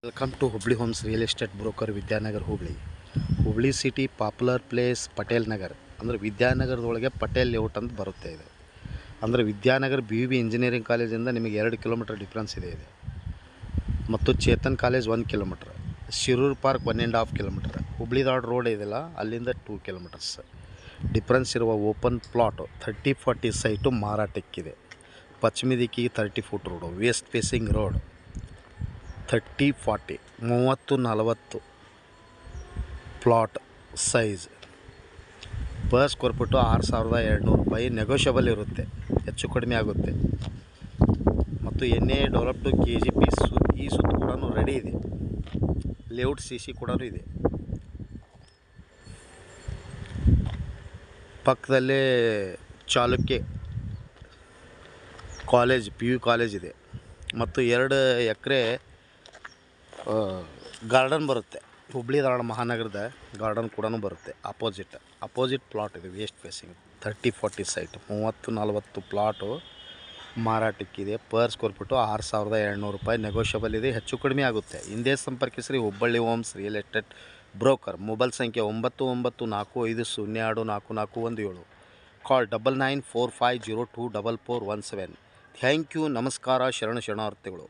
Welcome to Hubli homes real estate broker Vidyanagar Hubli city popular place Patel Nagar ಅಂದರೆ ವಿದ್ಯಾನಗರದೊಳಗೆ Patel layout ಅಂತ ಬರುತ್ತೆ ಇದು. ಅಂದರೆ ವಿದ್ಯಾನಗರ್ BUB ಇಂಜಿನಿಯರಿಂಗ್ ಕಾಲೇಜಿಂದ ನಿಮಗೆ 2 ಕಿಲೋಮೀಟರ್ ಡಿಫ್ರೆನ್ಸ್ ಇದೆ. ಮತ್ತು Chetan college 1 kilometre, Shirur park 1.5 kilometre, Hubli Dharwad road ಇದೆಯಲ್ಲ ಅಲ್ಲಿಂದ 2 ಕಿಲೋಮೀಟರ್ಸ್ ಡಿಫ್ರೆನ್ಸ್ ಇರುವ ಓಪನ್ ಪ್ಲಾಟ್ 30-40 ಸೈಟು ಮಾರಾಟಕ್ಕಿದೆ. ಪಶ್ಚಿಮ ದಿಕ್ಕಿಗೆ 30 foot road, west facing road 30-40 30-40 plot size per square foot 6,200 ರೂಪಾಯಿ. ನೆಗೋಷಿಯಬಲ್ ಇರುತ್ತೆ, ಹೆಚ್ಚು ಕಡಿಮೆ ಆಗುತ್ತೆ. ಮತ್ತು NA ಡೆವಲಪ್ಡು KGP ಈ ಸುತ್ತು ಕೂಡ ರೆಡಿ ಇದೆ. ಲೇಔಟ್ CC ಕೂಡ ಇದೆ. ಪಕ್ಕದಲ್ಲೇ ಚಾಲುಕ್ಯ ಕಾಲೇಜ್ PU ಕಾಲೇಜ್ ಇದೆ. ಮತ್ತು 2 ಎಕರೆ ಗಾರ್ಡನ್ ಬರುತ್ತೆ. ಹುಬ್ಳಿ ಧಾರವಾಡ ಮಹಾನಗರದ ಗಾರ್ಡನ್ ಕೂಡ ಬರುತ್ತೆ. ಅಪೋಸಿಟ್ ಪ್ಲಾಟ್ ಇದೆ, ವೆಸ್ಟ್ ಫೇಸಿಂಗ್ 30-40 ಸೈಟ್ 30-40 ಪ್ಲಾಟು ಮಾರಾಟಕ್ಕಿದೆ. ಪರ್ ಸ್ಕ್ವೇರ್ ಫುಟ್ಟು 6,200 ರೂಪಾಯಿ. ನೆಗೋಷಿಯಬಲ್ ಇದೆ, ಹೆಚ್ಚು ಕಡಿಮೆ ಆಗುತ್ತೆ. ಹಿಂದೆ ಸಂಪರ್ಕಿಸ್ರಿ Hubballi homes real estate broker. Mobile ಸಂಖ್ಯೆ 9945024417. ಕಾಲ್ 9945024417. Thank you. ನಮಸ್ಕಾರ. ಶರಣಾರ್ಥಿಗಳು.